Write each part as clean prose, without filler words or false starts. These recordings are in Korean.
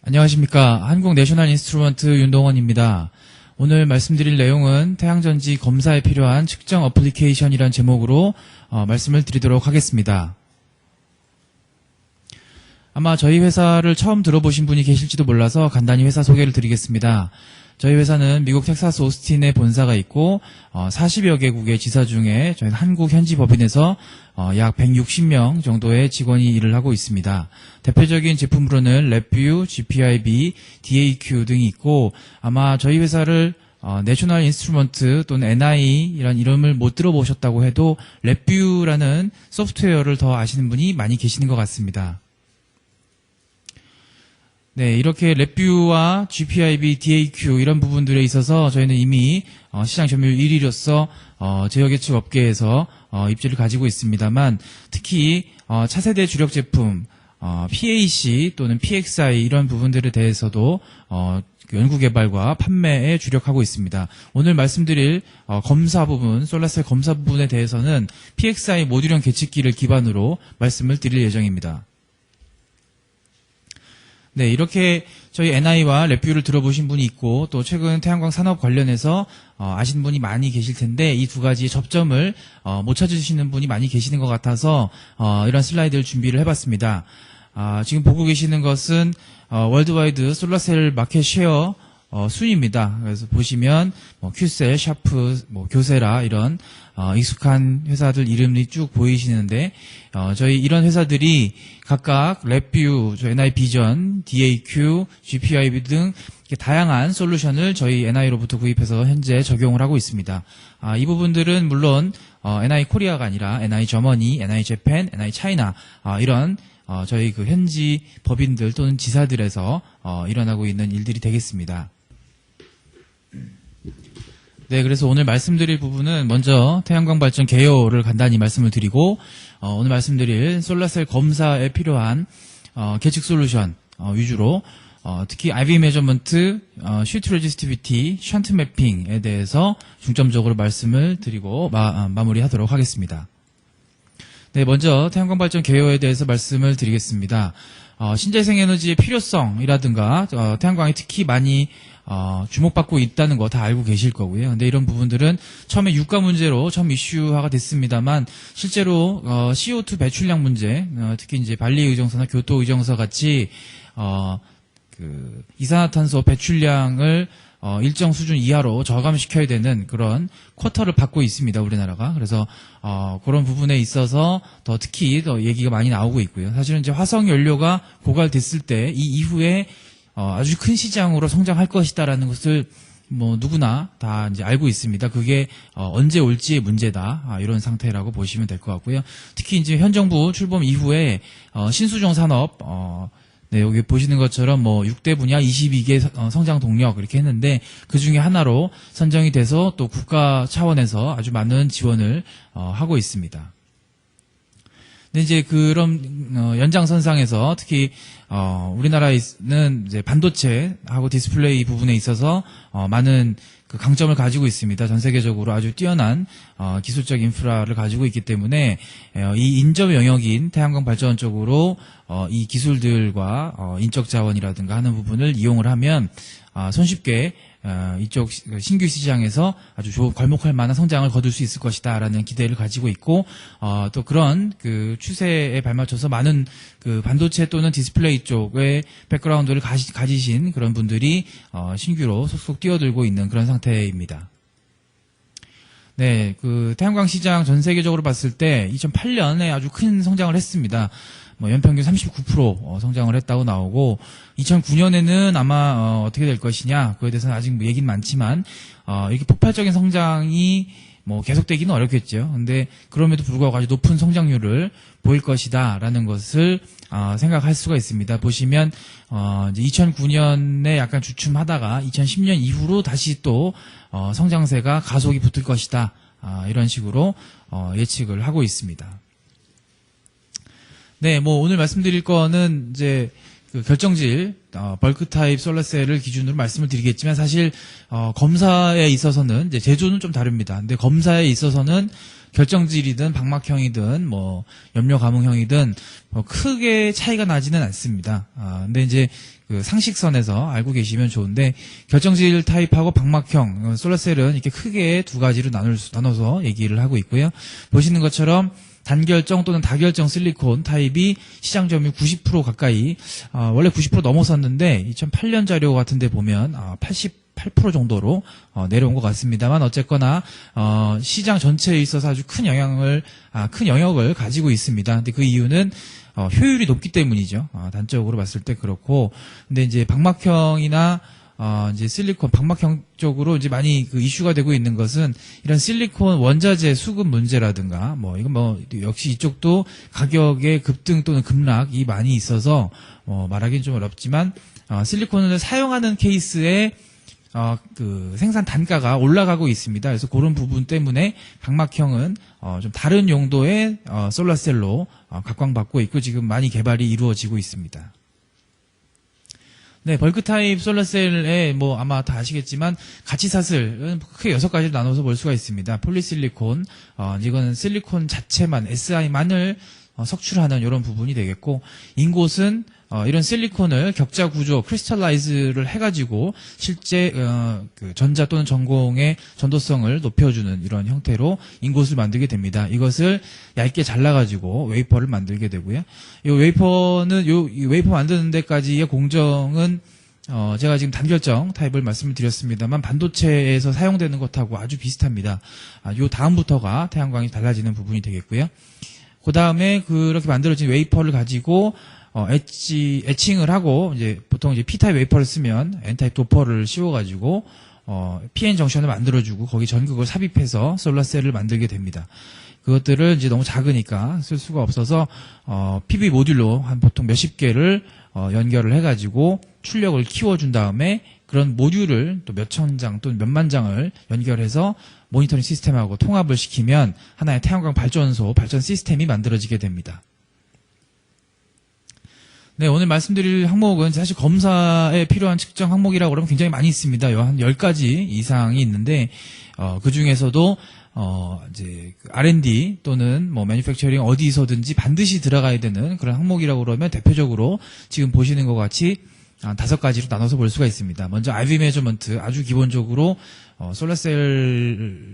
안녕하십니까. 한국 내셔널 인스트루먼트 윤동원입니다. 오늘 말씀드릴 내용은 태양전지 검사에 필요한 측정 어플리케이션이란 제목으로 말씀을 드리도록 하겠습니다. 아마 저희 회사를 처음 들어보신 분이 계실지도 몰라서 간단히 회사 소개를 드리겠습니다. 저희 회사는 미국 텍사스 오스틴에 본사가 있고 40여 개국의 지사 중에 저희는 한국 현지 법인에서 약 160명 정도의 직원이 일을 하고 있습니다. 대표적인 제품으로는 랩뷰, GPIB, DAQ 등이 있고 아마 저희 회사를 내셔널 인스트루먼트 또는 NI라는 이름을 못 들어보셨다고 해도 랩뷰라는 소프트웨어를 더 아시는 분이 많이 계시는 것 같습니다. 네, 이렇게 랩뷰와 GPIB, DAQ 이런 부분들에 있어서 저희는 이미 시장 점유율 1위로서 제어계측 업계에서 입지를 가지고 있습니다만 특히 차세대 주력 제품 PAC 또는 PXI 이런 부분들에 대해서도 연구개발과 판매에 주력하고 있습니다. 오늘 말씀드릴 검사 부분, 솔라셀 검사 부분에 대해서는 PXI 모듈형 계측기를 기반으로 말씀을 드릴 예정입니다. 네, 이렇게 저희 NI와 랩뷰를 들어보신 분이 있고 또 최근 태양광 산업 관련해서 아시는 분이 많이 계실 텐데 이 두 가지 접점을 못 찾으시는 분이 많이 계시는 것 같아서 이런 슬라이드를 준비를 해봤습니다. 지금 보고 계시는 것은 월드와이드 솔라셀 마켓 쉐어 순위입니다. 그래서 보시면 큐셀, 샤프, 교세라 이런 익숙한 회사들 이름이 쭉 보이시는데 저희 이런 회사들이 각각 랩뷰, NI 비전, DAQ, GPIB 등 다양한 솔루션을 저희 NI로부터 구입해서 현재 적용을 하고 있습니다. 이 부분들은 물론 NI 코리아가 아니라 NI 저머니, NI 재팬, NI 차이나 이런 저희 그 현지 법인들 또는 지사들에서 일어나고 있는 일들이 되겠습니다. 네, 그래서 오늘 말씀드릴 부분은 먼저 태양광 발전 개요를 간단히 말씀을 드리고 오늘 말씀드릴 솔라셀 검사에 필요한 계측 솔루션 위주로 특히 IV 메저먼트, 슈트 레지스티비티, 션트 매핑에 대해서 중점적으로 말씀을 드리고 마무리하도록 하겠습니다. 네, 먼저 태양광 발전 개요에 대해서 말씀을 드리겠습니다. 신재생 에너지의 필요성이라든가 태양광이 특히 많이 주목받고 있다는 거 다 알고 계실 거고요. 근데 이런 부분들은 처음에 유가 문제로 처음 이슈화가 됐습니다만 실제로 CO2 배출량 문제, 특히 이제 발리 의정서나 교토 의정서 같이 그 이산화탄소 배출량을 일정 수준 이하로 저감시켜야 되는 그런 쿼터를 받고 있습니다, 우리나라가. 그래서 그런 부분에 있어서 더 특히 더 얘기가 많이 나오고 있고요. 사실은 이제 화석 연료가 고갈됐을 때 이 이후에 아주 큰 시장으로 성장할 것이다라는 것을 누구나 다 이제 알고 있습니다. 그게 언제 올지의 문제다. 이런 상태라고 보시면 될 것 같고요. 특히 이제 현 정부 출범 이후에 신수종 산업 네, 여기 보시는 것처럼 6대 분야 22개 성장 동력 이렇게 했는데 그 중에 하나로 선정이 돼서 또 국가 차원에서 아주 많은 지원을 하고 있습니다. 근데 이제 그런 연장선상에서 특히 우리나라는 이제 반도체하고 디스플레이 부분에 있어서 많은 그 강점을 가지고 있습니다. 전 세계적으로 아주 뛰어난 기술적 인프라를 가지고 있기 때문에 이 인접 영역인 태양광 발전 쪽으로 이 기술들과 인적 자원이라든가 하는 부분을 이용을 하면 손쉽게 이쪽 신규 시장에서 아주 괄목할 만한 성장을 거둘 수 있을 것이다라는 기대를 가지고 있고 또 그런 그 추세에 발맞춰서 많은 그 반도체 또는 디스플레이 쪽의 백그라운드를 가지신 그런 분들이 신규로 속속 뛰어들고 있는 그런 상태입니다. 네, 그 태양광 시장 전 세계적으로 봤을 때 2008년에 아주 큰 성장을 했습니다. 연평균 39% 성장을 했다고 나오고 2009년에는 아마 어떻게 될 것이냐 그에 대해서는 아직 얘기는 많지만 이렇게 폭발적인 성장이 계속되기는 어렵겠죠. 근데 그럼에도 불구하고 아주 높은 성장률을 보일 것이다라는 것을 생각할 수가 있습니다. 보시면 이제 2009년에 약간 주춤하다가 2010년 이후로 다시 또 성장세가 가속이 붙을 것이다. 이런 식으로 예측을 하고 있습니다. 네, 오늘 말씀드릴 거는 이제 그 결정질 벌크 타입 솔라셀을 기준으로 말씀을 드리겠지만 사실 검사에 있어서는 이제 제조는 좀 다릅니다. 근데 검사에 있어서는 결정질이든 방막형이든 뭐 염료 감응형이든 뭐 크게 차이가 나지는 않습니다. 근데 이제 그 상식선에서 알고 계시면 좋은데 결정질 타입하고 방막형 솔라셀은 이렇게 크게 두 가지로 나눠서 얘기를 하고 있고요. 보시는 것처럼 단결정 또는 다결정 실리콘 타입이 시장 점유율 90% 가까이, 원래 90% 넘어섰는데 2008년 자료 같은 데 보면 88% 정도로 내려온 것 같습니다만 어쨌거나 시장 전체에 있어서 아주 큰 영역을 가지고 있습니다. 근데 그 이유는 효율이 높기 때문이죠. 단적으로 봤을 때 그렇고, 근데 이제 방막형이나 이제 실리콘, 방막형 쪽으로 이제 많이 그 이슈가 되고 있는 것은 이런 실리콘 원자재 수급 문제라든가, 이건 역시 이쪽도 가격의 급등 또는 급락이 많이 있어서, 말하기는 좀 어렵지만, 실리콘을 사용하는 케이스에, 그 생산 단가가 올라가고 있습니다. 그래서 그런 부분 때문에 방막형은, 좀 다른 용도의, 솔라셀로, 각광받고 있고 지금 많이 개발이 이루어지고 있습니다. 네, 벌크 타입 솔라셀에 아마 다 아시겠지만 가치사슬은 크게 6가지로 나눠서 볼 수가 있습니다. 폴리실리콘, 이거는 실리콘 자체만, SI만을 석출하는 이런 부분이 되겠고, 인곳은 이런 실리콘을 격자 구조, 크리스탈라이즈를 해가지고 실제 그 전자 또는 전공의 전도성을 높여주는 이런 형태로 인곳을 만들게 됩니다. 이것을 얇게 잘라가지고 웨이퍼를 만들게 되고요. 이 웨이퍼는 이 웨이퍼 만드는 데까지의 공정은 제가 지금 단결정 타입을 말씀을 드렸습니다만 반도체에서 사용되는 것하고 아주 비슷합니다. 요 다음부터가 태양광이 달라지는 부분이 되겠고요. 그 다음에 그렇게 만들어진 웨이퍼를 가지고 에칭을 하고, 이제, 보통 이제 P타입 웨이퍼를 쓰면 N타입 도퍼를 씌워가지고, PN 정션을 만들어주고, 거기 전극을 삽입해서 솔라셀을 만들게 됩니다. 그것들을 이제 너무 작으니까 쓸 수가 없어서, PV 모듈로 한 보통 몇십 개를, 연결을 해가지고, 출력을 키워준 다음에, 그런 모듈을 또 몇천 장 또는 몇만 장을 연결해서 모니터링 시스템하고 통합을 시키면 하나의 태양광 발전 시스템이 만들어지게 됩니다. 네, 오늘 말씀드릴 항목은 사실 검사에 필요한 측정 항목이라고 그러면 굉장히 많이 있습니다. 한 10가지 이상이 있는데, 그 중에서도, 이제, R&D 또는 매뉴팩처링 어디서든지 반드시 들어가야 되는 그런 항목이라고 그러면 대표적으로 지금 보시는 것 같이 5가지로 나눠서 볼 수가 있습니다. 먼저 IV 메저먼트, 아주 기본적으로 솔라셀을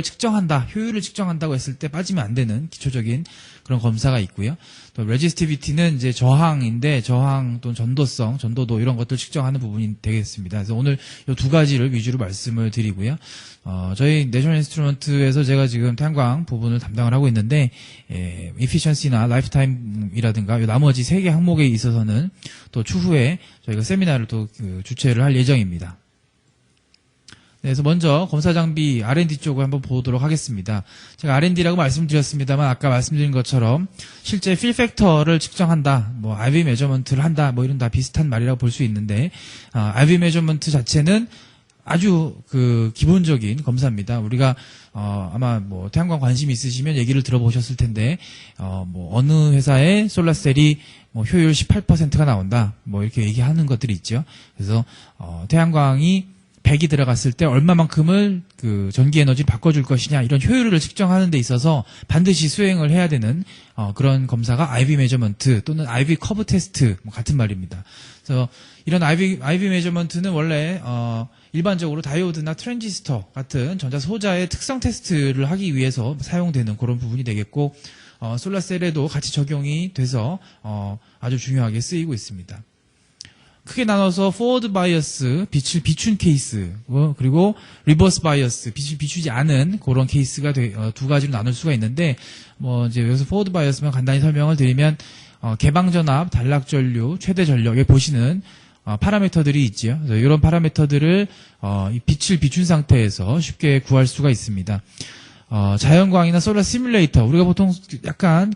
측정한다, 효율을 측정한다고 했을 때 빠지면 안 되는 기초적인 그런 검사가 있고요. 또 레지스티비티는 이제 저항인데 저항 또는 전도성, 전도도 이런 것들 측정하는 부분이 되겠습니다. 그래서 오늘 이 2가지를 위주로 말씀을 드리고요. 저희 내셔널 인스트루먼트에서 제가 지금 태양광 부분을 담당을 하고 있는데, 이피션시나 라이프타임이라든가 이 나머지 3개 항목에 있어서는 또 추후에 저희가 세미나를 또 주최를 할 예정입니다. 네, 그래서 먼저 검사 장비 R&D 쪽을 한번 보도록 하겠습니다. 제가 R&D라고 말씀드렸습니다만 아까 말씀드린 것처럼 실제 필 팩터를 측정한다, RV 메저먼트를 한다, 이런 다 비슷한 말이라고 볼 수 있는데, RV 메저먼트 자체는 아주 그 기본적인 검사입니다. 우리가 아마 태양광 관심 있으시면 얘기를 들어보셨을 텐데, 어느 회사의 솔라셀이 효율 18%가 나온다, 이렇게 얘기하는 것들이 있죠. 그래서 태양광이 100이 들어갔을 때 얼마만큼을 그 전기 에너지를 바꿔줄 것이냐, 이런 효율을 측정하는 데 있어서 반드시 수행을 해야 되는 그런 검사가 IV 메저먼트 또는 IV 커브 테스트, 같은 말입니다. 그래서 이런 IV 메저먼트는 원래 일반적으로 다이오드나 트랜지스터 같은 전자 소자의 특성 테스트를 하기 위해서 사용되는 그런 부분이 되겠고, 솔라셀에도 같이 적용이 돼서 아주 중요하게 쓰이고 있습니다. 크게 나눠서 포워드 바이어스, 빛을 비춘 케이스, 그리고 리버스 바이어스, 빛을 비추지 않은 그런 케이스가 2가지로 나눌 수가 있는데, 이제 여기서 포워드 바이어스만 간단히 설명을 드리면, 개방전압, 단락전류, 최대 전력에 보시는 파라미터들이 있죠. 그래서 이런 파라미터들을 이 빛을 비춘 상태에서 쉽게 구할 수가 있습니다. 자연광이나 솔라 시뮬레이터, 우리가 보통 약간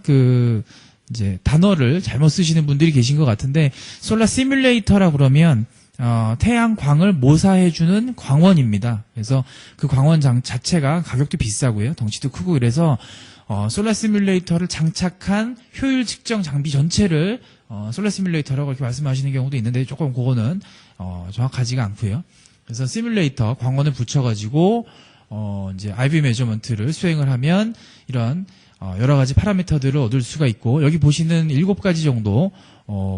이제 단어를 잘못 쓰시는 분들이 계신 것 같은데, 솔라 시뮬레이터라 그러면 태양광을 모사해주는 광원입니다. 그래서 그 광원 자체가 가격도 비싸고요, 덩치도 크고, 그래서 솔라 시뮬레이터를 장착한 효율 측정 장비 전체를 솔라 시뮬레이터라고 이렇게 말씀하시는 경우도 있는데 조금 그거는 정확하지가 않고요. 그래서 시뮬레이터 광원을 붙여가지고 이제 IV 메저먼트를 수행을 하면 이런 여러 가지 파라미터들을 얻을 수가 있고, 여기 보시는 7가지 정도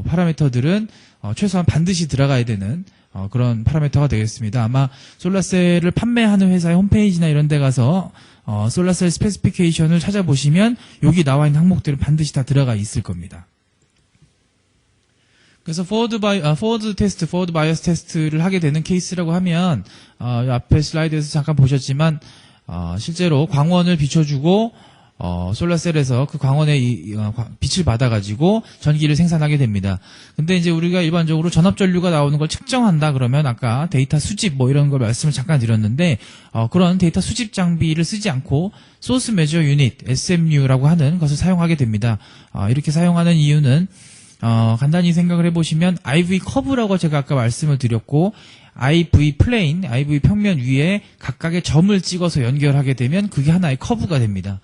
파라미터들은 최소한 반드시 들어가야 되는 그런 파라미터가 되겠습니다. 아마 솔라셀을 판매하는 회사의 홈페이지나 이런 데 가서 솔라셀 스페시피케이션을 찾아보시면 여기 나와 있는 항목들은 반드시 다 들어가 있을 겁니다. 그래서 포워드 테스트, 포워드 바이어스 테스트를 하게 되는 케이스라고 하면 앞에 슬라이드에서 잠깐 보셨지만 실제로 광원을 비춰주고 솔라셀에서 그 광원의 빛을 받아가지고 전기를 생산하게 됩니다. 근데 이제 우리가 일반적으로 전압전류가 나오는 걸 측정한다 그러면 아까 데이터 수집 뭐 이런 걸 말씀을 잠깐 드렸는데 그런 데이터 수집 장비를 쓰지 않고 소스 메저 유닛 SMU라고 하는 것을 사용하게 됩니다. 이렇게 사용하는 이유는 간단히 생각을 해보시면 IV 커브라고 제가 아까 말씀을 드렸고, IV 플레인, IV 평면 위에 각각의 점을 찍어서 연결하게 되면 그게 하나의 커브가 됩니다.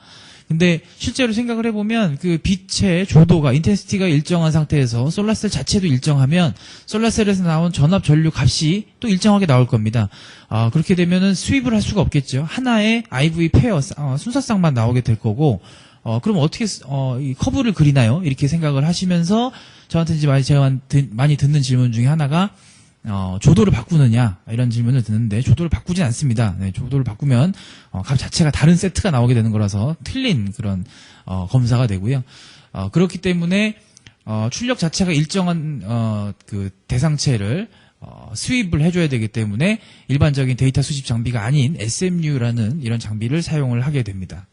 근데 실제로 생각을 해보면 그 빛의 조도가, 인텐시티가 일정한 상태에서 솔라셀 자체도 일정하면 솔라셀에서 나온 전압 전류 값이 또 일정하게 나올 겁니다. 그렇게 되면은 수입을 할 수가 없겠죠. 하나의 IV 페어, 순서쌍만 나오게 될 거고, 그럼 어떻게 이 커브를 그리나요? 이렇게 생각을 하시면서 저한테 이제 제가 많이 듣는 질문 중에 하나가 조도를 바꾸느냐 이런 질문을 듣는데, 조도를 바꾸진 않습니다. 네, 조도를 바꾸면 값 자체가 다른 세트가 나오게 되는 거라서 틀린 그런 검사가 되고요. 그렇기 때문에 출력 자체가 일정한 그 대상체를 수입을 해줘야 되기 때문에 일반적인 데이터 수집 장비가 아닌 SMU라는 이런 장비를 사용을 하게 됩니다.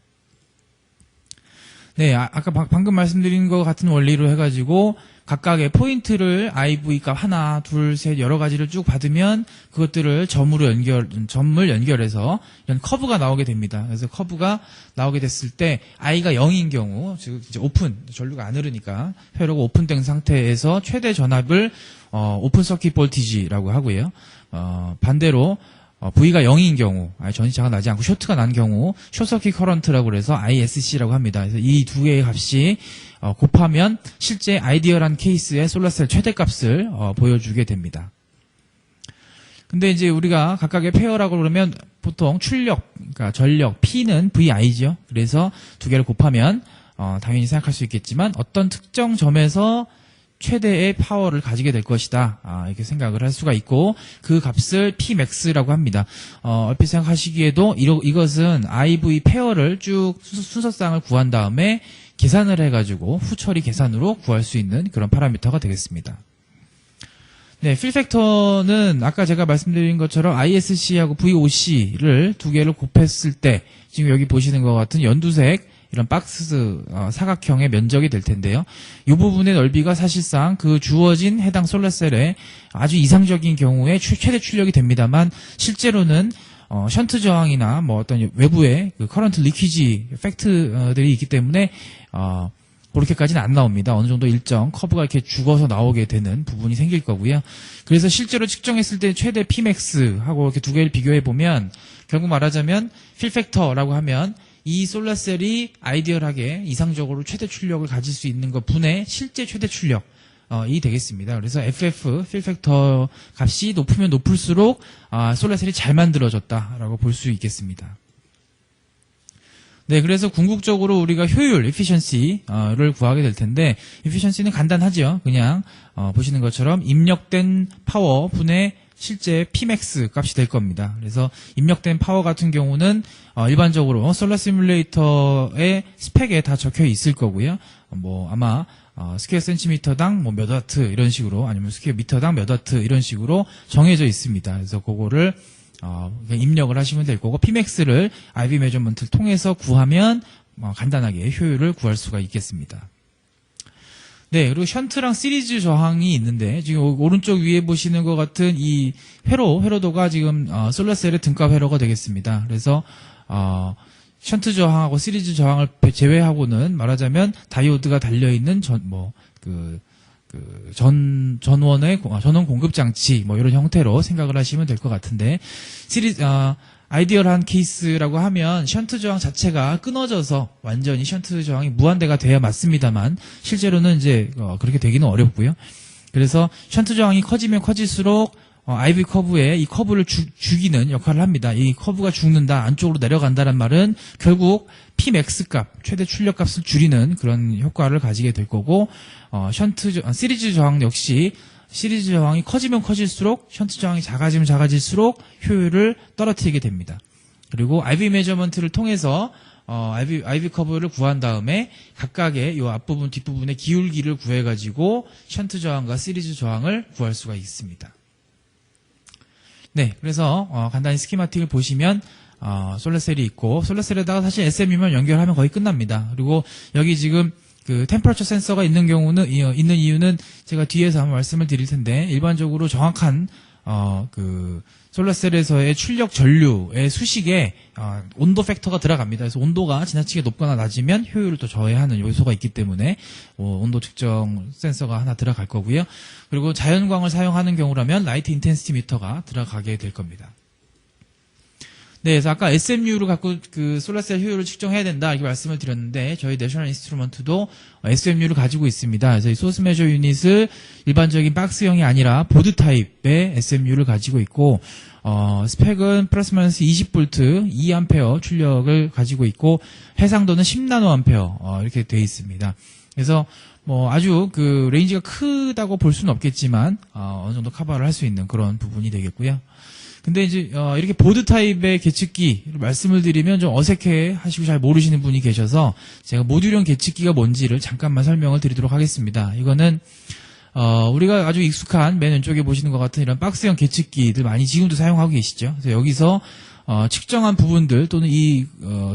네, 아까 방금 말씀드린 것 같은 원리로 해가지고 각각의 포인트를 IV 값 하나, 둘, 셋 여러 가지를 쭉 받으면 그것들을 점을 연결해서 이런 커브가 나오게 됩니다. 그래서 커브가 나오게 됐을 때 I가 0인 경우, 즉 이제 오픈, 전류가 안 흐르니까 회로가 오픈된 상태에서 최대 전압을 오픈 서킷 볼티지라고 하고요. 반대로 V가 0인 경우, 전이차가 나지 않고 쇼트가 난 경우 숏서킷 커런트라고 그래서 ISC라고 합니다. 그래서 이 두 개의 값이 곱하면 실제 아이디얼한 케이스의 솔라셀 최대값을 보여주게 됩니다. 근데 이제 우리가 각각의 페어라고 그러면 보통 출력, 그러니까 전력, P는 VI죠. 그래서 두 개를 곱하면 당연히 생각할 수 있겠지만 어떤 특정 점에서 최대의 파워를 가지게 될 것이다. 이렇게 생각을 할 수가 있고, 그 값을 Pmax라고 합니다. 얼핏 생각하시기에도 이것은 IV 페어를 쭉 순서쌍을 구한 다음에 계산을 해가지고 후처리 계산으로 구할 수 있는 그런 파라미터가 되겠습니다. 네, 필팩터는 아까 제가 말씀드린 것처럼 ISC하고 VOC를 두 개를 곱했을 때 지금 여기 보시는 것 같은 연두색 이런 박스 사각형의 면적이 될 텐데요. 이 부분의 넓이가 사실상 그 주어진 해당 솔라셀의 아주 이상적인 경우에 최대 출력이 됩니다만, 실제로는 션트 저항이나 뭐 어떤 외부의 그 커런트 리퀴지 팩트들이 있기 때문에 그렇게까지는 안 나옵니다. 어느 정도 일정 커브가 이렇게 죽어서 나오게 되는 부분이 생길 거고요. 그래서 실제로 측정했을 때 최대 Pmax하고 이렇게 두 개를 비교해 보면 결국 말하자면 필팩터라고 하면 이 솔라셀이 아이디얼하게 이상적으로 최대 출력을 가질 수 있는 것 분의 실제 최대 출력이 되겠습니다. 그래서 FF, 필팩터 값이 높으면 높을수록 솔라셀이 잘 만들어졌다라고 볼 수 있겠습니다. 네, 그래서 궁극적으로 우리가 효율, efficiency를 구하게 될 텐데, efficiency는 간단하죠. 그냥 보시는 것처럼 입력된 파워 분의 실제 Pmax 값이 될 겁니다. 그래서 입력된 파워 같은 경우는 일반적으로 솔라 시뮬레이터의 스펙에 다 적혀 있을 거고요. 뭐 아마 스퀘어 센티미터당 뭐 몇 와트 이런 식으로, 아니면 스퀘어 미터당 몇 와트 이런 식으로 정해져 있습니다. 그래서 그거를 입력을 하시면 될 거고, Pmax를 IV 메저먼트를 통해서 구하면 간단하게 효율을 구할 수가 있겠습니다. 네, 그리고 션트랑 시리즈 저항이 있는데, 지금 오른쪽 위에 보시는 것 같은 이 회로도가 지금 솔라셀의 등가 회로가 되겠습니다. 그래서 션트 저항하고 시리즈 저항을 제외하고는 말하자면 다이오드가 달려있는 전원 공급 장치 뭐 이런 형태로 생각을 하시면 될 것 같은데, 아이디얼한 케이스라고 하면 션트 저항 자체가 끊어져서 완전히 션트 저항이 무한대가 돼야 맞습니다만 실제로는 이제 그렇게 되기는 어렵고요. 그래서 션트 저항이 커지면 커질수록 IV 커브에 이 커브를 죽이는 역할을 합니다. 이 커브가 죽는다, 안쪽으로 내려간다는 말은 결국 Pmax 값, 최대 출력 값을 줄이는 그런 효과를 가지게 될 거고, 시리즈 저항 역시 시리즈 저항이 커지면 커질수록 션트 저항이 작아지면 작아질수록 효율을 떨어뜨리게 됩니다. 그리고 IV 메저먼트를 통해서 IV 커브를 구한 다음에 각각의 이 앞부분, 뒷부분의 기울기를 구해가지고 션트 저항과 시리즈 저항을 구할 수가 있습니다. 네, 그래서 간단히 스키마틱을 보시면 솔라셀이 있고 솔라셀에다가 사실 SMU만 연결하면 거의 끝납니다. 그리고 여기 지금 그 템퍼러처 센서가 있는 경우는 있는 이유는 제가 뒤에서 한번 말씀을 드릴 텐데 일반적으로 정확한 그 솔라셀에서의 출력 전류의 수식에 온도 팩터가 들어갑니다. 그래서 온도가 지나치게 높거나 낮으면 효율을 또 저해하는 요소가 있기 때문에 온도 측정 센서가 하나 들어갈 거고요. 그리고 자연광을 사용하는 경우라면 라이트 인텐시티 미터가 들어가게 될 겁니다. 네, 그래서 아까 SMU를 갖고 그 솔라셀 효율을 측정해야 된다 이렇게 말씀을 드렸는데 저희 내셔널 인스트루먼트도 SMU를 가지고 있습니다. 그래서 이 소스 메저 유닛을 일반적인 박스형이 아니라 보드 타입의 SMU를 가지고 있고 스펙은 플러스 마이너스 20V 2A 출력을 가지고 있고 해상도는 10나노암페어 이렇게 돼 있습니다. 그래서 뭐 아주 그 레인지가 크다고 볼 수는 없겠지만 어느 정도 커버를 할 수 있는 그런 부분이 되겠고요. 근데 이제 이렇게 보드 타입의 계측기를 말씀을 드리면 좀 어색해 하시고 잘 모르시는 분이 계셔서 제가 모듈형 계측기가 뭔지를 잠깐만 설명을 드리도록 하겠습니다. 이거는 우리가 아주 익숙한 맨 왼쪽에 보시는 것 같은 이런 박스형 계측기들 많이 지금도 사용하고 계시죠. 그래서 여기서 측정한 부분들 또는 이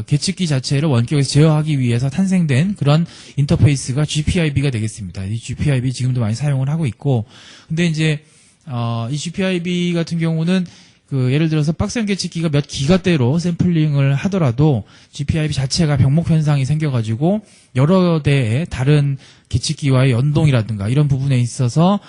계측기 자체를 원격에서 제어하기 위해서 탄생된 그런 인터페이스가 GPIB가 되겠습니다. 이 GPIB 지금도 많이 사용을 하고 있고, 근데 이제 이 GPIB 같은 경우는 그 예를 들어서 박스형 계측기가 몇 기가대로 샘플링을 하더라도 GPIB 자체가 병목 현상이 생겨가지고 여러 대의 다른 계측기와의 연동이라든가 이런 부분에 있어서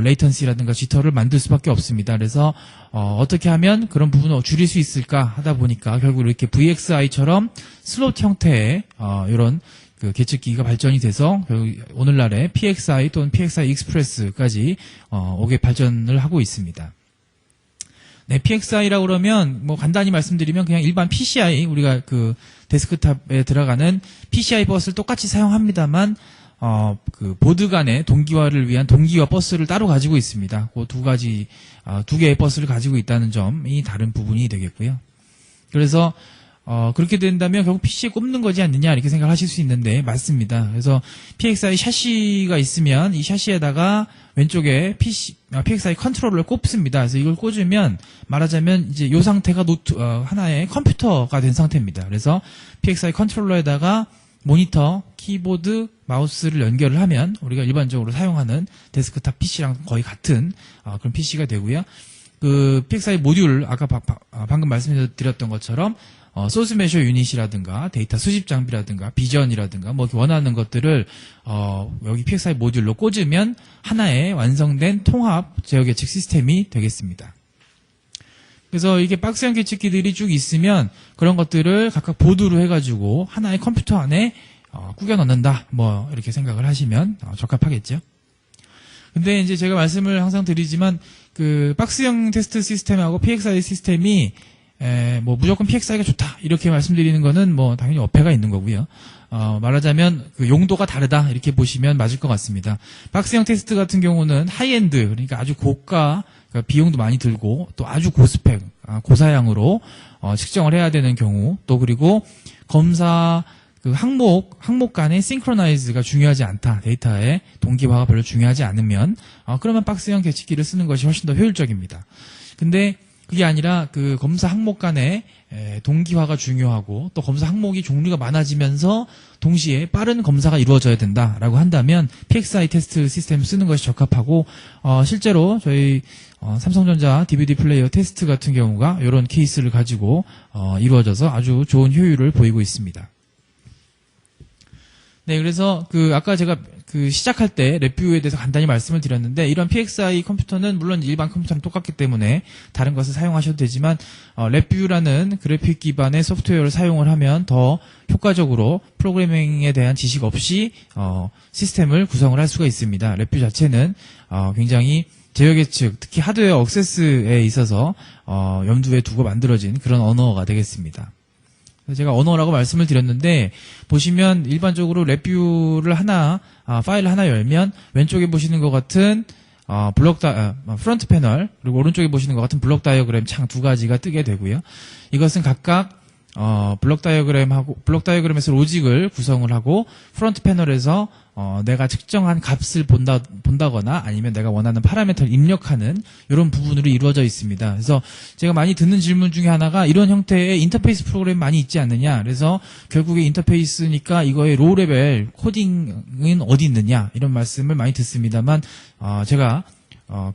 레이턴시라든가 지터를 만들 수밖에 없습니다. 그래서 어떻게 하면 그런 부분을 줄일 수 있을까 하다 보니까 결국 이렇게 VXI처럼 슬롯 형태의 이런 그 계측기가 발전이 돼서 오늘날의 PXI 또는 PXI 익스프레스까지 오게 발전을 하고 있습니다. 네, PXI라고 그러면 뭐 간단히 말씀드리면 그냥 일반 PCI 우리가 그 데스크탑에 들어가는 PCI 버스를 똑같이 사용합니다만 그 보드 간의 동기화를 위한 동기화 버스를 따로 가지고 있습니다. 그 두 가지 두 개의 버스를 가지고 있다는 점이 다른 부분이 되겠고요. 그래서 그렇게 된다면 결국 PC에 꼽는 거지 않느냐 이렇게 생각하실 수 있는데 맞습니다. 그래서 PXI 샤시가 있으면 이 샤시에다가 왼쪽에 PXI 컨트롤러를 꼽습니다. 그래서 이걸 꽂으면 말하자면 이제 이 상태가 하나의 컴퓨터가 된 상태입니다. 그래서 PXI 컨트롤러에다가 모니터, 키보드, 마우스를 연결을 하면 우리가 일반적으로 사용하는 데스크탑 PC랑 거의 같은 그런 PC가 되고요. 그 PXI 모듈 아까 방금 말씀드렸던 것처럼 소스 메셔 유닛이라든가 데이터 수집 장비라든가 비전이라든가 뭐 원하는 것들을 여기 PXI 모듈로 꽂으면 하나의 완성된 통합 제어 계측 시스템이 되겠습니다. 그래서 이게 박스형 계측기들이 쭉 있으면 그런 것들을 각각 보드로 해가지고 하나의 컴퓨터 안에 꾸겨 넣는다 뭐 이렇게 생각을 하시면 적합하겠죠. 근데 이제 제가 말씀을 항상 드리지만 그 박스형 테스트 시스템하고 PXI 시스템이 뭐 무조건 PXI가 좋다 이렇게 말씀드리는 거는 뭐 당연히 어폐가 있는 거고요. 말하자면 그 용도가 다르다 이렇게 보시면 맞을 것 같습니다. 박스형 테스트 같은 경우는 하이엔드 그러니까 아주 고가 그러니까 비용도 많이 들고 또 아주 고스펙 고사양으로 측정을 해야 되는 경우 또 그리고 검사 그 항목 간의 싱크로나이즈가 중요하지 않다. 데이터의 동기화가 별로 중요하지 않으면 그러면 박스형 계측기를 쓰는 것이 훨씬 더 효율적입니다. 근데 그게 아니라 그 검사 항목 간의 동기화가 중요하고 또 검사 항목이 종류가 많아지면서 동시에 빠른 검사가 이루어져야 된다라고 한다면 PXI 테스트 시스템 쓰는 것이 적합하고 실제로 저희 삼성전자 DVD 플레이어 테스트 같은 경우가 이런 케이스를 가지고 이루어져서 아주 좋은 효율을 보이고 있습니다. 네, 그래서 그 아까 제가 그 시작할 때 랩뷰에 대해서 간단히 말씀을 드렸는데 이런 PXI 컴퓨터는 물론 일반 컴퓨터랑 똑같기 때문에 다른 것을 사용하셔도 되지만 랩뷰라는 그래픽 기반의 소프트웨어를 사용을 하면 더 효과적으로 프로그래밍에 대한 지식 없이 시스템을 구성을 할 수가 있습니다. 랩뷰 자체는 굉장히 제어 예측, 특히 하드웨어 액세스에 있어서 염두에 두고 만들어진 그런 언어가 되겠습니다. 제가 언어라고 말씀을 드렸는데 보시면 일반적으로 랩뷰를 파일을 하나 열면 왼쪽에 보시는 것 같은 프론트 패널 그리고 오른쪽에 보시는 것 같은 블록 다이어그램 창 두 가지가 뜨게 되고요. 이것은 각각 블록 다이어그램에서 로직을 구성을 하고 프론트 패널에서 내가 측정한 값을 본다거나 아니면 내가 원하는 파라미터를 입력하는 이런 부분으로 이루어져 있습니다. 그래서 제가 많이 듣는 질문 중에 하나가 이런 형태의 인터페이스 프로그램 많이 있지 않느냐. 그래서 결국에 인터페이스니까 이거의 로우 레벨 코딩은 어디 있느냐 이런 말씀을 많이 듣습니다만 제가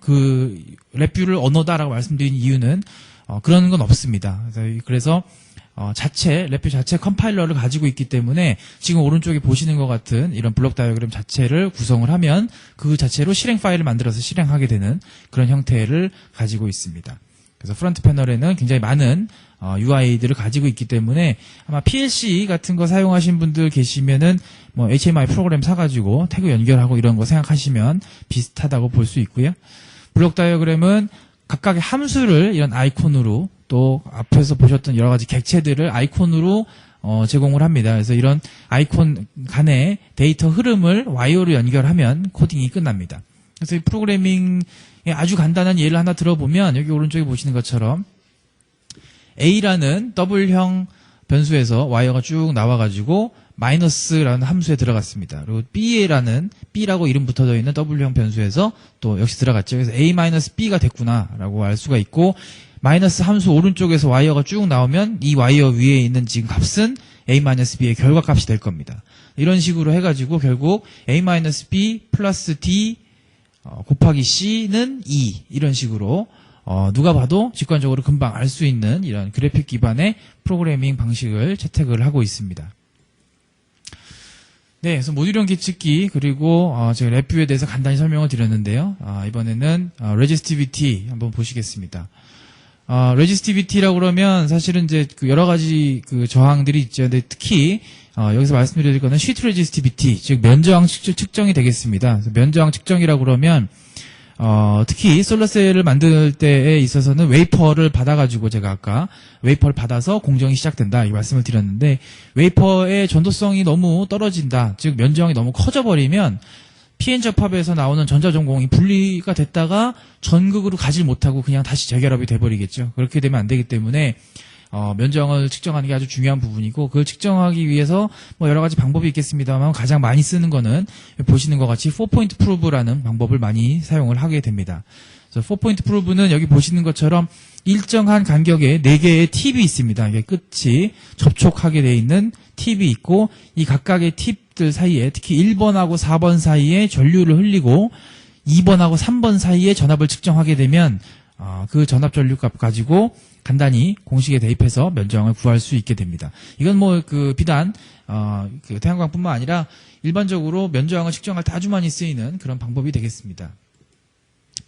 그 랩뷰를 언어다라고 말씀드린 이유는 그런 건 없습니다. 그래서 랩뷰 자체 컴파일러를 가지고 있기 때문에 지금 오른쪽에 보시는 것 같은 이런 블록 다이어그램 자체를 구성을 하면 그 자체로 실행 파일을 만들어서 실행하게 되는 그런 형태를 가지고 있습니다. 그래서 프론트 패널에는 굉장히 많은 UI들을 가지고 있기 때문에 아마 PLC 같은 거 사용하신 분들 계시면은 뭐 HMI 프로그램 사가지고 태그 연결하고 이런 거 생각하시면 비슷하다고 볼 수 있고요. 블록 다이어그램은 각각의 함수를 이런 아이콘으로 또 앞에서 보셨던 여러 가지 객체들을 아이콘으로 제공을 합니다. 그래서 이런 아이콘 간의 데이터 흐름을 와이어로 연결하면 코딩이 끝납니다. 그래서 이 프로그래밍의 아주 간단한 예를 하나 들어보면 여기 오른쪽에 보시는 것처럼 A라는 W형 변수에서 와이어가 쭉 나와가지고 마이너스라는 함수에 들어갔습니다. 그리고 B라고 이름 붙어져 있는 W형 변수에서 또 역시 들어갔죠. 그래서 A-B가 됐구나라고 알 수가 있고 마이너스 함수 오른쪽에서 와이어가 쭉 나오면 이 와이어 위에 있는 지금 값은 A-B의 결과값이 될 겁니다. 이런 식으로 해가지고 결국 A-B 플러스 D 곱하기 C는 2 이런 식으로 누가 봐도 직관적으로 금방 알 수 있는 이런 그래픽 기반의 프로그래밍 방식을 채택을 하고 있습니다. 네, 그래서 모듈형 계측기 그리고 제가 랩뷰에 대해서 간단히 설명을 드렸는데요. 이번에는 레지스티비티 한번 보시겠습니다. 레지스티비티라고 그러면 사실은 이제 그 여러 가지 그 저항들이 있죠. 근데 특히 여기서 말씀드릴 거는 시트 레지스티비티, 즉 면저항 측정이 되겠습니다. 그래서 면저항 측정이라고 그러면 특히 솔라셀을 만들 때에 있어서는 웨이퍼를 받아가지고 제가 아까 웨이퍼를 받아서 공정이 시작된다 이 말씀을 드렸는데 웨이퍼의 전도성이 너무 떨어진다, 즉 면저항이 너무 커져버리면 PN 접합에서 나오는 전자전공이 분리가 됐다가 전극으로 가지 못하고 그냥 다시 재결합이 돼버리겠죠. 그렇게 되면 안 되기 때문에 면적을 측정하는 게 아주 중요한 부분이고 그걸 측정하기 위해서 뭐 여러 가지 방법이 있겠습니다만 가장 많이 쓰는 거는 보시는 것 같이 4포인트 프로브라는 방법을 많이 사용을 하게 됩니다. 그래서 4포인트 프로브는 여기 보시는 것처럼 일정한 간격에 4개의 팁이 있습니다. 이게 끝이 접촉하게 되어 있는 팁이 있고 이 각각의 팁들 사이에 특히 1번하고 4번 사이에 전류를 흘리고 2번하고 3번 사이에 전압을 측정하게 되면 그 전압 전류값 가지고 간단히 공식에 대입해서 면적을 구할 수 있게 됩니다. 이건 뭐 그 비단 그 태양광뿐만 아니라 일반적으로 면적을 측정할 때 아주 많이 쓰이는 그런 방법이 되겠습니다.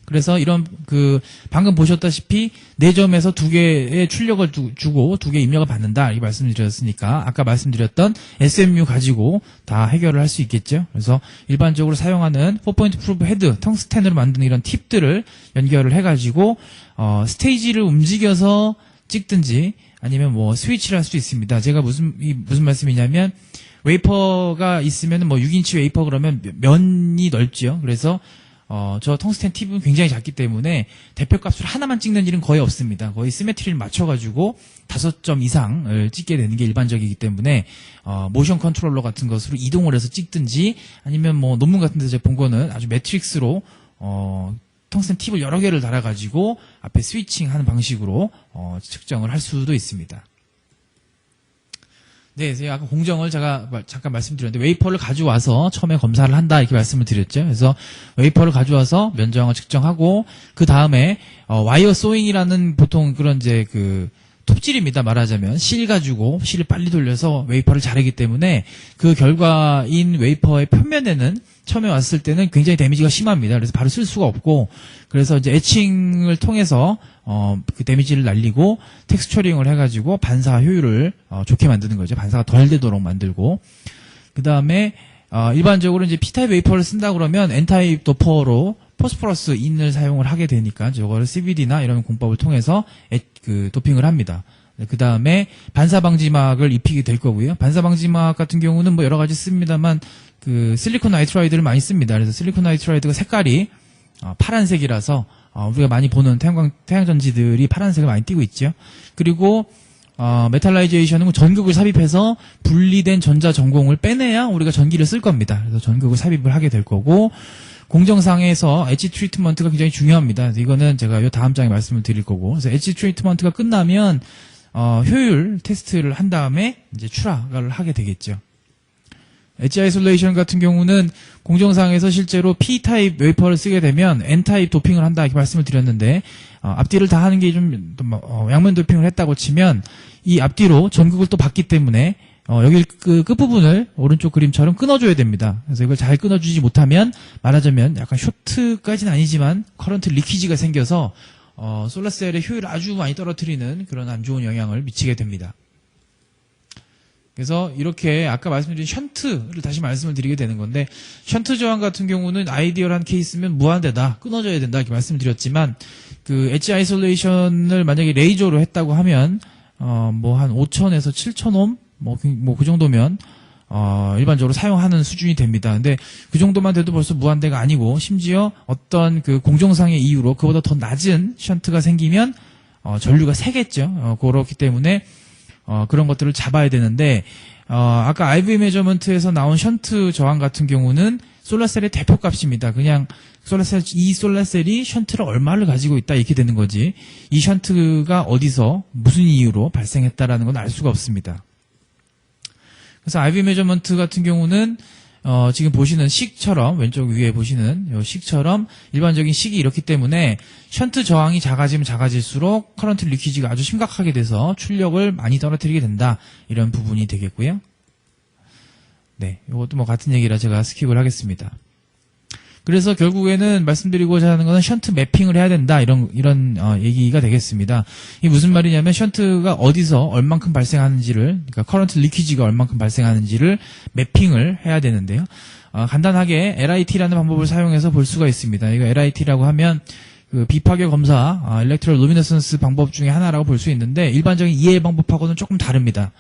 그래서 이런 그 방금 보셨다시피 4점에서 2개의 출력을 주고 2개 입력을 받는다 이렇게 말씀드렸으니까 아까 말씀드렸던 SMU 가지고 다 해결을 할 수 있겠죠. 그래서 일반적으로 사용하는 4포인트 프로브 헤드 텅스텐으로 만든 이런 팁들을 연결을 해가지고 스테이지를 움직여서 찍든지 아니면 뭐 스위치를 할 수 있습니다. 제가 무슨 말씀이냐면 웨이퍼가 있으면 뭐 6인치 웨이퍼 그러면 면이 넓지요. 그래서 저 텅스텐 팁은 굉장히 작기 때문에 대표값을 하나만 찍는 일은 거의 없습니다. 거의 시메트리를 맞춰가지고 5점 이상을 찍게 되는 게 일반적이기 때문에 모션 컨트롤러 같은 것으로 이동을 해서 찍든지 아니면 뭐 논문 같은 데서 제가 본 거는 아주 매트릭스로 텅스텐 팁을 여러 개를 달아가지고 앞에 스위칭하는 방식으로 측정을 할 수도 있습니다. 네, 제가 아까 공정을 제가 잠깐 말씀드렸는데 웨이퍼를 가져와서 처음에 검사를 한다 이렇게 말씀을 드렸죠. 그래서 웨이퍼를 가져와서 면적을 측정하고 그 다음에 와이어 소잉이라는 보통 그런 이제 그 톱질입니다. 말하자면 실 가지고 실을 빨리 돌려서 웨이퍼를 자르기 때문에 그 결과인 웨이퍼의 표면에는 처음에 왔을 때는 굉장히 데미지가 심합니다. 그래서 바로 쓸 수가 없고, 그래서 이제 에칭을 통해서 그 데미지를 날리고 텍스처링을 해가지고 반사 효율을 좋게 만드는 거죠. 반사가 덜 되도록 만들고, 그 다음에 일반적으로 이제 P타입 웨이퍼를 쓴다 그러면 N타입 도퍼로 포스포러스 인을 사용을 하게 되니까 저거를 CVD나 이런 공법을 통해서 그 도핑을 합니다. 그 다음에 반사 방지막을 입히게 될 거고요. 반사 방지막 같은 경우는 뭐 여러 가지 씁니다만 그 실리콘 나이트라이드를 많이 씁니다. 그래서 실리콘 나이트라이드가 색깔이 파란색이라서 우리가 많이 보는 태양전지들이 파란색을 많이 띠고 있죠. 그리고 메탈라이제이션은 전극을 삽입해서 분리된 전자 전공을 빼내야 우리가 전기를 쓸 겁니다. 그래서 전극을 삽입을 하게 될 거고, 공정상에서 엣지 트리트먼트가 굉장히 중요합니다. 이거는 제가 요 다음 장에 말씀을 드릴 거고, 그래서 엣지 트리트먼트가 끝나면 효율 테스트를 한 다음에 이제 출하를 하게 되겠죠. 엣지 아이솔레이션 같은 경우는 공정상에서 실제로 P타입 웨이퍼를 쓰게 되면 N타입 도핑을 한다 이렇게 말씀을 드렸는데, 앞뒤를 다 하는 게 좀 양면 도핑을 했다고 치면 이 앞뒤로 전극을 또 받기 때문에 여기 그 끝부분을 오른쪽 그림처럼 끊어줘야 됩니다. 그래서 이걸 잘 끊어주지 못하면 말하자면 약간 쇼트까지는 아니지만 커런트 리키지가 생겨서 솔라셀의 효율을 아주 많이 떨어뜨리는 그런 안 좋은 영향을 미치게 됩니다. 그래서 이렇게 아까 말씀드린 션트를 다시 말씀을 드리게 되는 건데, 션트 저항 같은 경우는 아이디얼한 케이스면 무한대다, 끊어져야 된다 이렇게 말씀드렸지만, 그 엣지 아이솔레이션을 만약에 레이저로 했다고 하면 뭐 한 5,000에서 7,000옴 뭐 그 정도면 일반적으로 사용하는 수준이 됩니다. 근데 그 정도만 돼도 벌써 무한대가 아니고, 심지어 어떤 그 공정상의 이유로 그보다 더 낮은 션트가 생기면 전류가 새겠죠. 그렇기 때문에 그런 것들을 잡아야 되는데, 아까 IV 메저먼트에서 나온 션트 저항 같은 경우는 솔라셀의 대표값입니다. 그냥 이 솔라셀이 션트를 얼마를 가지고 있다 이렇게 되는 거지, 이 션트가 어디서 무슨 이유로 발생했다라는 건 알 수가 없습니다. 그래서 IV 메저먼트 같은 경우는 지금 보시는 식처럼, 왼쪽 위에 보시는 이 식처럼 일반적인 식이 이렇기 때문에 션트 저항이 작아지면 작아질수록 커런트 리퀴지가 아주 심각하게 돼서 출력을 많이 떨어뜨리게 된다, 이런 부분이 되겠고요. 네, 이것도 뭐 같은 얘기라 제가 스킵을 하겠습니다. 그래서 결국에는 말씀드리고자 하는 것은 션트 매핑을 해야 된다, 이런 얘기가 되겠습니다. 이게 무슨 말이냐면 션트가 어디서 얼만큼 발생하는지를, 그러니까 커런트 리퀴지가 얼만큼 발생하는지를 매핑을 해야 되는데요. 간단하게 LIT라는 방법을 사용해서 볼 수가 있습니다. 이거 LIT라고 하면 그 비파괴 검사, 일렉트로 루미너선스 방법 중에 하나라고 볼 수 있는데, 일반적인 이해 방법하고는 조금 다릅니다.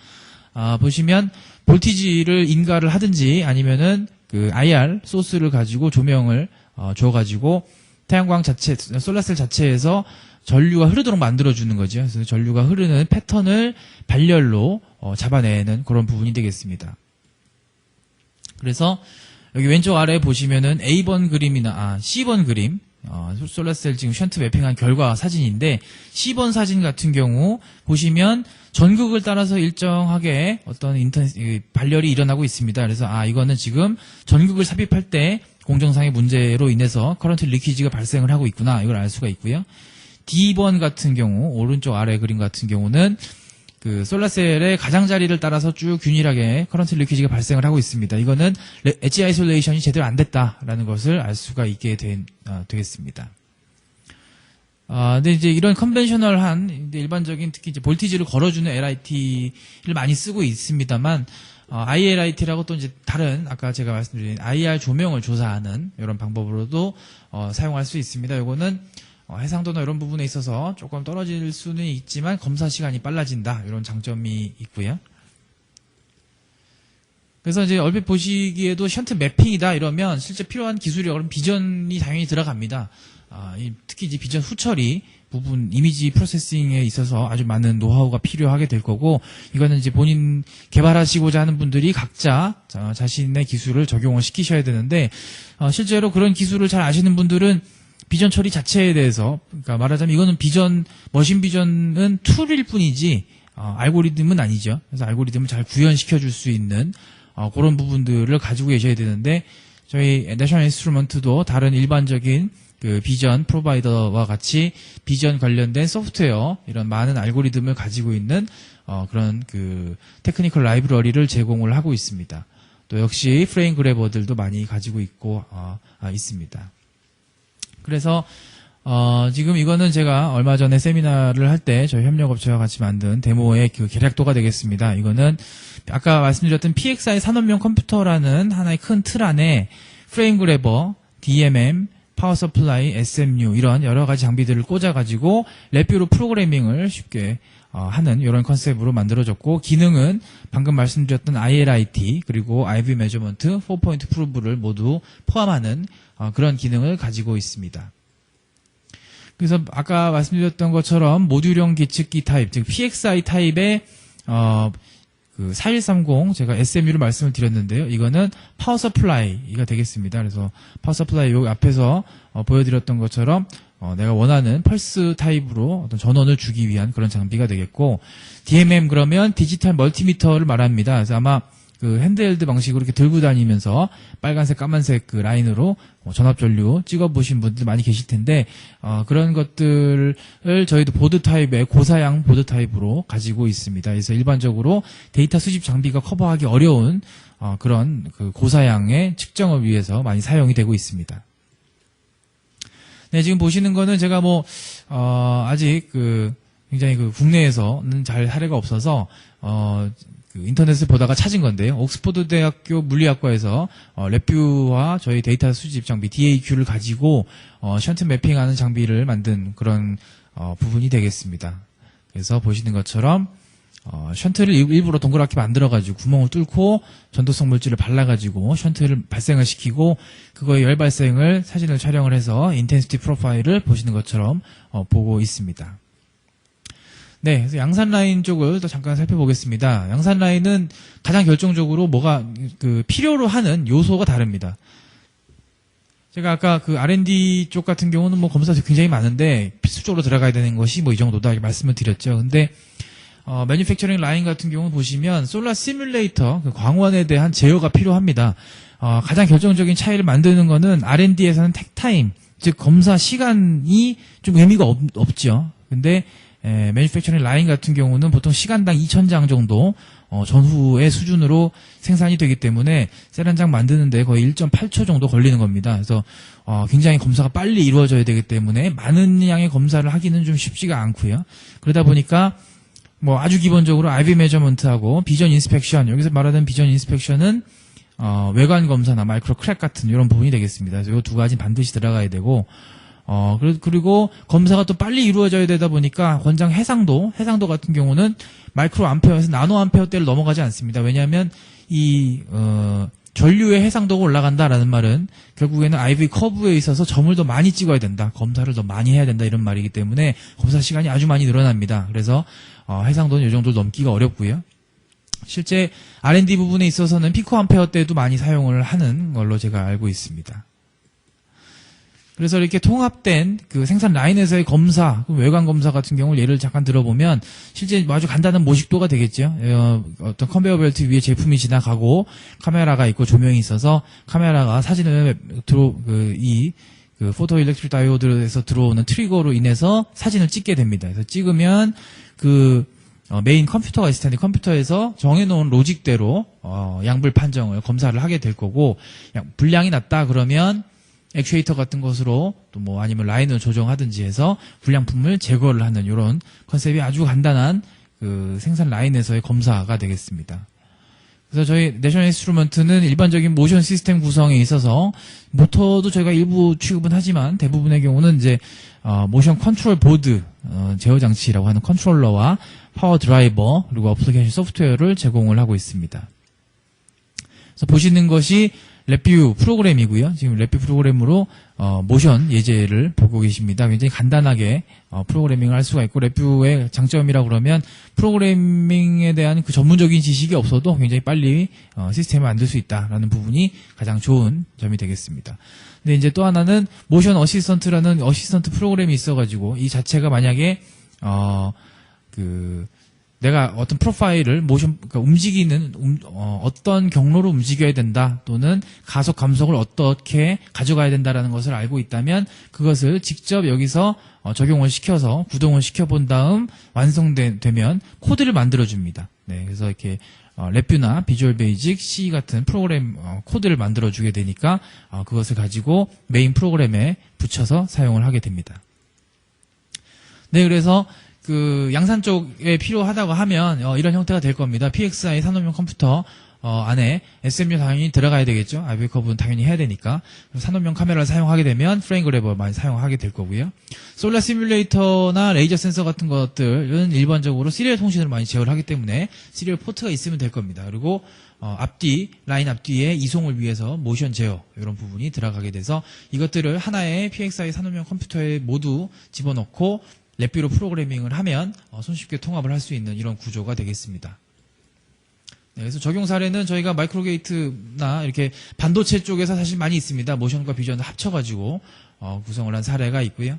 보시면 볼티지를 인가를 하든지 아니면은 그 IR 소스를 가지고 조명을 줘가지고 태양광 자체, 솔라셀 자체에서 전류가 흐르도록 만들어주는 거죠. 그래서 전류가 흐르는 패턴을 발열로 잡아내는 그런 부분이 되겠습니다. 그래서 여기 왼쪽 아래에 보시면은 A번 그림이나 C번 그림, 솔라셀 지금 션트 매핑한 결과 사진인데, C번 사진 같은 경우 보시면 전극을 따라서 일정하게 어떤 발열이 일어나고 있습니다. 그래서 이거는 지금 전극을 삽입할 때 공정상의 문제로 인해서 커런트 리퀴지가 발생을 하고 있구나, 이걸 알 수가 있고요. D번 같은 경우, 오른쪽 아래 그림 같은 경우는 그 솔라셀의 가장자리를 따라서 쭉 균일하게 커런트 리퀴지가 발생을 하고 있습니다. 이거는 엣지 아이솔레이션이 제대로 안 됐다라는 것을 알 수가 있게 되겠습니다. 근데 이제 이런 컨벤셔널한 일반적인 특히 이제 볼티지를 걸어주는 LIT를 많이 쓰고 있습니다만, ILIT라고 또 이제 다른 아까 제가 말씀드린 IR 조명을 조사하는 이런 방법으로도 사용할 수 있습니다. 요거는 해상도나 이런 부분에 있어서 조금 떨어질 수는 있지만 검사 시간이 빨라진다, 이런 장점이 있고요. 그래서 이제 얼핏 보시기에도 션트 매핑이다 이러면 실제 필요한 기술이 그럼 비전이 당연히 들어갑니다. 특히 이제 비전 후처리 부분, 이미지 프로세싱에 있어서 아주 많은 노하우가 필요하게 될 거고, 이거는 이제 본인 개발하시고자 하는 분들이 각자 자신의 기술을 적용을 시키셔야 되는데, 실제로 그런 기술을 잘 아시는 분들은 비전 처리 자체에 대해서, 그러니까 말하자면 이거는 머신 비전은 툴일 뿐이지 알고리즘은 아니죠. 그래서 알고리즘을 잘 구현시켜 줄 수 있는 그런 부분들을 가지고 계셔야 되는데, 저희 내셔널 인스트루먼트도 다른 일반적인 그 비전 프로바이더와 같이 비전 관련된 소프트웨어 이런 많은 알고리즘을 가지고 있는 그런 그 테크니컬 라이브러리를 제공을 하고 있습니다. 또 역시 프레임 그래버들도 많이 가지고 있고 있습니다. 그래서 지금 이거는 제가 얼마 전에 세미나를 할 때 저희 협력업체와 같이 만든 데모의 그 계략도가 되겠습니다. 이거는 아까 말씀드렸던 PXI 산업용 컴퓨터라는 하나의 큰 틀 안에 프레임 그래버, DMM, 파워 서플라이, SMU 이런 여러 가지 장비들을 꽂아가지고 랩뷰로 프로그래밍을 쉽게 하는 이런 컨셉으로 만들어졌고, 기능은 방금 말씀드렸던 ILIT 그리고 IV 메저먼트, 4포인트 프루브를 모두 포함하는 그런 기능을 가지고 있습니다. 그래서 아까 말씀드렸던 것처럼 모듈형 계측기 타입, 즉 PXI 타입의 그 4130 제가 SMU로 말씀을 드렸는데요. 이거는 파워 서플라이가 되겠습니다. 그래서 파워 서플라이 여기 앞에서 보여드렸던 것처럼 내가 원하는 펄스 타입으로 어떤 전원을 주기 위한 그런 장비가 되겠고, DMM 그러면 디지털 멀티미터를 말합니다. 그래서 아마 그 핸드헬드 방식으로 이렇게 들고 다니면서 빨간색, 까만색 그 라인으로 전압 전류 찍어보신 분들 많이 계실 텐데, 그런 것들을 저희도 보드 타입의 고사양 보드 타입으로 가지고 있습니다. 그래서 일반적으로 데이터 수집 장비가 커버하기 어려운 그런 그 고사양의 측정을 위해서 많이 사용이 되고 있습니다. 네, 지금 보시는 거는 제가 아직 굉장히 국내에서는 잘 사례가 없어서, 인터넷을 보다가 찾은 건데요. 옥스퍼드 대학교 물리학과에서 랩뷰와 저희 데이터 수집 장비 DAQ를 가지고 션트 매핑하는 장비를 만든 그런 부분이 되겠습니다. 그래서 보시는 것처럼 션트를 일부러 동그랗게 만들어가지고 구멍을 뚫고 전도성 물질을 발라가지고 션트를 발생을 시키고, 그거의 열 발생을 사진을 촬영을 해서 인텐시티 프로파일을 보시는 것처럼 보고 있습니다. 네, 그래서 양산 라인 쪽을 또 잠깐 살펴보겠습니다. 양산 라인은 가장 결정적으로 뭐가 필요로 하는 요소가 다릅니다. 제가 아까 그 R&D 쪽 같은 경우는 검사도 굉장히 많은데 필수적으로 들어가야 되는 것이 이 정도다 이렇게 말씀을 드렸죠. 근데 매니팩처링 라인 같은 경우 보시면 솔라 시뮬레이터, 광원에 대한 제어가 필요합니다. 가장 결정적인 차이를 만드는 거는 R&D에서는 택타임, 즉 검사 시간이 좀 의미가 없죠. 근데 매니팩처링 라인 같은 경우는 보통 시간당 2,000장 정도 전후의 수준으로 생산이 되기 때문에 셀 한 장 만드는데 거의 1.8초 정도 걸리는 겁니다. 그래서 굉장히 검사가 빨리 이루어져야 되기 때문에 많은 양의 검사를 하기는 좀 쉽지가 않고요. 그러다 보니까 아주 기본적으로 IV 메저먼트하고 비전 인스펙션, 여기서 말하는 비전 인스펙션은 외관 검사나 마이크로 크랙 같은 이런 부분이 되겠습니다. 그래서 이 두 가지는 반드시 들어가야 되고, 그리고 검사가 또 빨리 이루어져야 되다 보니까 권장 해상도 같은 경우는 마이크로 암페어에서 나노 암페어대를 넘어가지 않습니다. 왜냐하면 전류의 해상도가 올라간다라는 말은 결국에는 IV 커브에 있어서 점을 더 많이 찍어야 된다, 검사를 더 많이 해야 된다, 이런 말이기 때문에 검사 시간이 아주 많이 늘어납니다. 그래서 해상도는 이 정도를 넘기가 어렵고요. 실제 R&D 부분에 있어서는 피코 암페어대도 많이 사용을 하는 걸로 제가 알고 있습니다. 그래서 이렇게 통합된 그 생산 라인에서의 검사, 외관 검사 같은 경우를 예를 잠깐 들어보면 실제 아주 간단한 모식도가 되겠죠. 어떤 컨베이어 벨트 위에 제품이 지나가고 카메라가 있고 조명이 있어서 카메라가 사진을 포토 일렉트릭 다이오드에서 들어오는 트리거로 인해서 사진을 찍게 됩니다. 그래서 찍으면 메인 컴퓨터가 있을 텐데 컴퓨터에서 정해놓은 로직대로 양불 판정을 검사를 하게 될 거고, 불량이 났다 그러면 액추에이터 같은 것으로 또 아니면 라인을 조정하든지 해서 불량품을 제거를 하는 이런 컨셉이 아주 간단한 생산 라인에서의 검사가 되겠습니다. 그래서 저희 내셔널 인스트루먼트는 일반적인 모션 시스템 구성에 있어서 모터도 저희가 일부 취급은 하지만 대부분의 경우는 이제 모션 컨트롤 보드, 제어 장치라고 하는 컨트롤러와 파워 드라이버 그리고 어플리케이션 소프트웨어를 제공을 하고 있습니다. 그래서 보시는 것이 랩뷰 프로그램이고요. 지금 랩뷰 프로그램으로 모션 예제를 보고 계십니다. 굉장히 간단하게 프로그래밍을 할 수가 있고, 랩뷰의 장점이라 그러면 프로그래밍에 대한 그 전문적인 지식이 없어도 굉장히 빨리 시스템을 만들 수 있다라는 부분이 가장 좋은 점이 되겠습니다. 근데 이제 또 하나는 모션 어시스턴트라는 어시스턴트 프로그램이 있어가지고 이 자체가 만약에 내가 어떤 프로파일을 그러니까 움직이는 어떤 경로로 움직여야 된다 또는 가속 감속을 어떻게 가져가야 된다라는 것을 알고 있다면 그것을 직접 여기서 적용을 시켜서 구동을 시켜본 다음 완성되면 코드를 만들어줍니다. 네, 그래서 이렇게 랩뷰나 비주얼 베이직, C 같은 프로그램 코드를 만들어주게 되니까 그것을 가지고 메인 프로그램에 붙여서 사용을 하게 됩니다. 네, 그래서 그 양산 쪽에 필요하다고 하면 이런 형태가 될 겁니다. PXI 산업용 컴퓨터 안에 SMU 당연히 들어가야 되겠죠. IB 커브는 당연히 해야 되니까. 산업용 카메라를 사용하게 되면 프레임 그래버 많이 사용하게 될 거고요. 솔라 시뮬레이터나 레이저 센서 같은 것들은 일반적으로 시리얼 통신을 많이 제어를 하기 때문에 시리얼 포트가 있으면 될 겁니다. 그리고 라인 앞뒤에 이송을 위해서 모션 제어 이런 부분이 들어가게 돼서 이것들을 하나의 PXI 산업용 컴퓨터에 모두 집어넣고 랩뷰로 프로그래밍을 하면 손쉽게 통합을 할 수 있는 이런 구조가 되겠습니다. 네, 그래서 적용 사례는 저희가 마이크로게이트나 이렇게 반도체 쪽에서 사실 많이 있습니다. 모션과 비전을 합쳐가지고 구성을 한 사례가 있고요.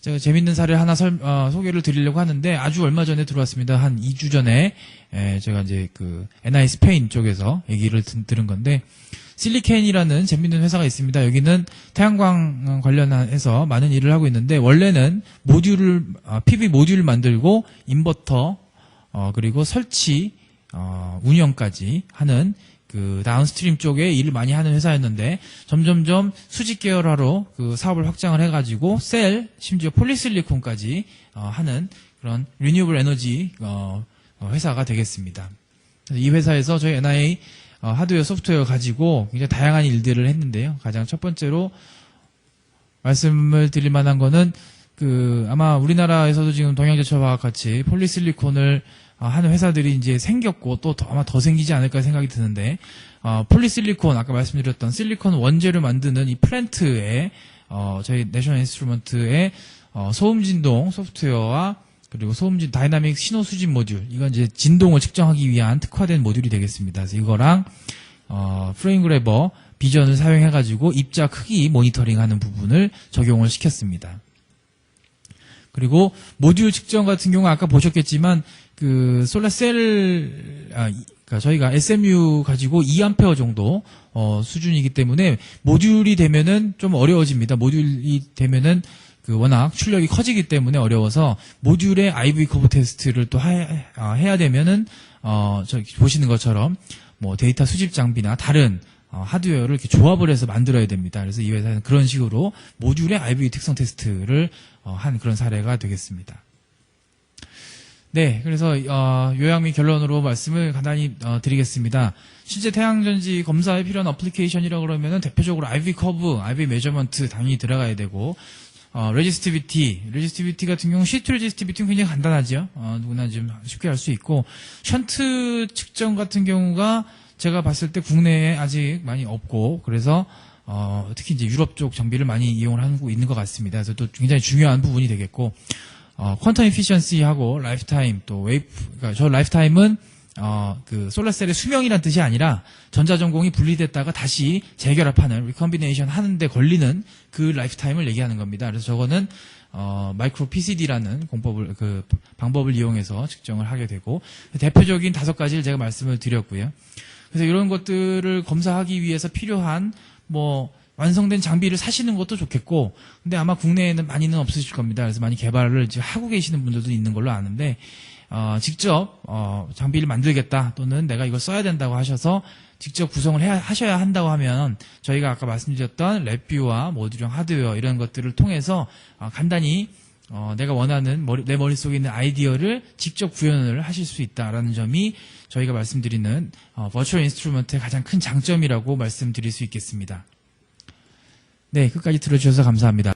제가 재밌는 사례를 하나 소개를 드리려고 하는데 아주 얼마 전에 들어왔습니다. 한 2주 전에 제가 이제 그 NI 스페인 쪽에서 얘기를 들은 건데 실리켄이라는 재밌는 회사가 있습니다. 여기는 태양광 관련해서 많은 일을 하고 있는데 원래는 PV 모듈을 만들고 인버터 그리고 설치 운영까지 하는 그 다운스트림 쪽에 일을 많이 하는 회사였는데 점점점 수직 계열화로 그 사업을 확장을 해가지고 심지어 폴리실리콘까지 하는 그런 리뉴얼 에너지 회사가 되겠습니다. 이 회사에서 저희 NIA 하드웨어, 소프트웨어 가지고 굉장히 다양한 일들을 했는데요. 가장 첫 번째로 말씀을 드릴 만한 거는 아마 우리나라에서도 지금 동양제철화학 같이 폴리실리콘을 하는 회사들이 이제 생겼고 또 아마 더 생기지 않을까 생각이 드는데 폴리실리콘 아까 말씀드렸던 실리콘 원재료 만드는 이 플랜트에 저희 내셔널 인스트루먼트의 소음 진동 소프트웨어와 그리고 다이나믹 신호 수집 모듈 이건 이제 진동을 측정하기 위한 특화된 모듈이 되겠습니다. 그래서 이거랑 프레임 그래버 비전을 사용해가지고 입자 크기 모니터링하는 부분을 적용을 시켰습니다. 그리고 모듈 측정 같은 경우 아까 보셨겠지만 그 솔라셀 그러니까 저희가 SMU 가지고 2A 정도 수준이기 때문에 모듈이 되면은 좀 어려워집니다. 모듈이 되면은 워낙 출력이 커지기 때문에 어려워서 모듈의 IV 커브 테스트를 또 해야 되면은 저기 보시는 것처럼 뭐 데이터 수집 장비나 다른 하드웨어를 이렇게 조합을 해서 만들어야 됩니다. 그래서 이 회사는 그런 식으로 모듈의 IV 특성 테스트를 한 그런 사례가 되겠습니다. 네, 그래서 요약 및 결론으로 말씀을 간단히 드리겠습니다. 실제 태양전지 검사에 필요한 어플리케이션이라고 그러면은 대표적으로 IV 커브, IV 메저먼트 당연히 들어가야 되고 레지스티비티 같은 경우 시트 레지스티비티는 굉장히 간단하죠. 누구나 좀 쉽게 할 수 있고 션트 측정 같은 경우가 제가 봤을 때 국내에 아직 많이 없고 그래서 특히 이제 유럽 쪽 장비를 많이 이용을 하고 있는 것 같습니다. 그래서 또 굉장히 중요한 부분이 되겠고 퀀텀 이피션시하고 라이프타임 또 그러니까 저 라이프타임은 그 솔라셀의 수명이란 뜻이 아니라 전자전공이 분리됐다가 다시 재결합하는 리컴비네이션 하는데 걸리는 그 라이프타임을 얘기하는 겁니다. 그래서 저거는 마이크로 PCD라는 방법을 이용해서 측정을 하게 되고 대표적인 5가지를 제가 말씀을 드렸고요. 그래서 이런 것들을 검사하기 위해서 필요한 완성된 장비를 사시는 것도 좋겠고, 근데 아마 국내에는 많이는 없으실 겁니다. 그래서 많이 개발을 지금 하고 계시는 분들도 있는 걸로 아는데, 직접, 장비를 만들겠다, 또는 내가 이걸 써야 된다고 하셔서 직접 구성을 하셔야 한다고 하면, 저희가 아까 말씀드렸던 랩뷰와 모듈형 하드웨어 이런 것들을 통해서, 간단히, 내가 원하는 내 머릿속에 있는 아이디어를 직접 구현을 하실 수 있다라는 점이 저희가 말씀드리는, 버추얼 인스트루먼트의 가장 큰 장점이라고 말씀드릴 수 있겠습니다. 네, 끝까지 들어주셔서 감사합니다.